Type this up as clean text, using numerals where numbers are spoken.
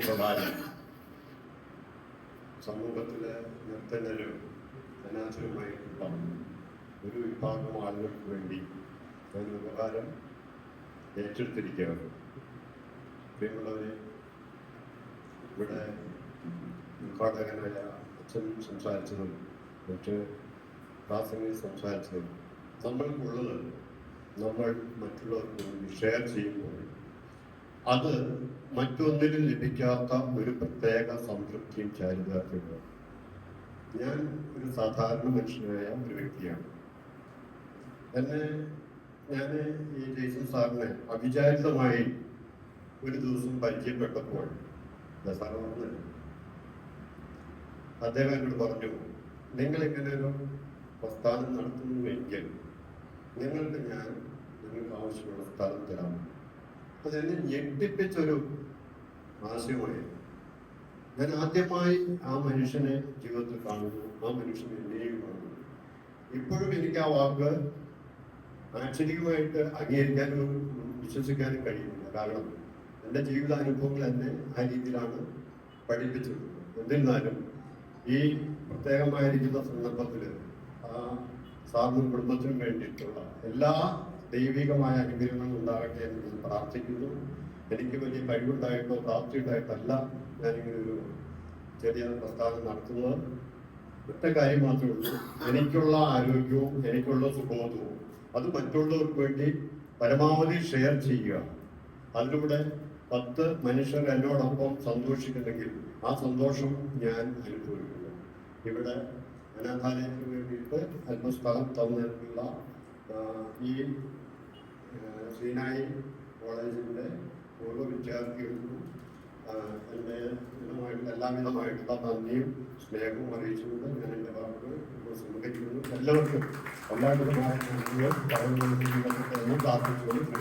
പ്രകാരം സമൂഹത്തിലെ നിർത്തനരും അനാഥരുമായിട്ടുള്ള ഒരു വിഭാഗം ആളുകൾക്ക് വേണ്ടി ഞാൻ ഉപകാരം ഏറ്റെടുത്തിരിക്കുകയാണ്. പ്രിയമുള്ളവരെ, ഇവിടെ ഉദ്ഘാടകനായ അച്ഛൻ സംസാരിച്ചതും മറ്റ് പ്രാസംഗികർ സംസാരിച്ചതും നമ്മൾക്കുള്ളത് നമ്മൾ മറ്റുള്ളവർക്ക് വേണ്ടി ഷെയർ ചെയ്യുമ്പോൾ അത് മറ്റൊന്നിലും ലഭിക്കാത്ത ഒരു പ്രത്യേക സംതൃപ്തിയും ചാരിതാർത്ഥ്യവും. ഞാൻ ഒരു സാധാരണ മനുഷ്യനായ ഒരു വ്യക്തിയാണ്. ഞാൻ ഈ ജയ്സൺ സാറിനെ അവിചാരിതമായി ഒരു ദിവസം പരിചയപ്പെട്ടപ്പോൾ സാറ് വന്ന് അദ്ദേഹം എന്നോട് പറഞ്ഞു, നിങ്ങളിങ്ങനെ ഒരു പ്രസ്ഥാനം നടത്തുന്നുവെങ്കിൽ നിങ്ങൾക്ക് ആവശ്യമുള്ള സ്ഥലം തരാം. അതെന്നെ ഞെട്ടിപ്പിച്ചൊരു ആശയമായി. ഞാൻ ആദ്യമായി ആ മനുഷ്യനെ ജീവിതത്തിൽ കാണുന്നു, ആ മനുഷ്യനെ എന്നെയും കാണുന്നു. ഇപ്പോഴും എനിക്ക് ആ വാക്ക് ആക്ഷരികമായിട്ട് അംഗീകരിക്കാനും വിശ്വസിക്കാനും കഴിയുന്നില്ല. കാരണം എൻ്റെ ജീവിതാനുഭവങ്ങൾ എന്നെ ആ രീതിയിലാണ് പഠിപ്പിച്ചത്. എന്നിരുന്നാലും ഈ പ്രത്യേകമായിരിക്കുന്ന സന്ദർഭത്തിൽ സാറിനും കുടുംബത്തിനും വേണ്ടിയിട്ടുള്ള എല്ലാ ദൈവികമായ അനുഗ്രഹങ്ങളും ഉണ്ടാകട്ടെ എന്ന് ഞാൻ പ്രാർത്ഥിക്കുന്നു. എനിക്ക് വലിയ കഴിവുണ്ടായിട്ടോ പ്രാപ്തി ഉണ്ടായിട്ടല്ല ഞാനിങ്ങനെ ഒരു ചെറിയ പ്രസ്ഥാനം നടത്തുന്നത്. ഒറ്റ കാര്യം മാത്രമേ ഉള്ളൂ, എനിക്കുള്ള ആരോഗ്യവും എനിക്കുള്ള സുബോധവും അത് മറ്റുള്ളവർക്ക് വേണ്ടി പരമാവധി ഷെയർ ചെയ്യുക. അതിലൂടെ 10 മനുഷ്യർ എന്നോടൊപ്പം സന്തോഷിക്കുന്നെങ്കിൽ ആ സന്തോഷം ഞാൻ അനുഭവിക്കുന്നു. ഇവിടെ അനാഥാലയത്തിന് വേണ്ടിയിട്ട് അല്പസ്ഥലം തന്നിട്ടുള്ള ഈ ശ്രീനായി കോളേജിൻ്റെ പൂർവ്വ വിദ്യാർത്ഥികൾക്കും എൻ്റെ എല്ലാവിധമായിട്ടുള്ള നന്ദിയും സ്നേഹവും അറിയിച്ചുകൊണ്ട് ഞാൻ എൻ്റെ വാക്കുകൾ സംഘടിക്കുന്നു. എല്ലാവർക്കും എല്ലാവിധമായ നന്ദിയും പ്രാർത്ഥിച്ചുകൊണ്ട്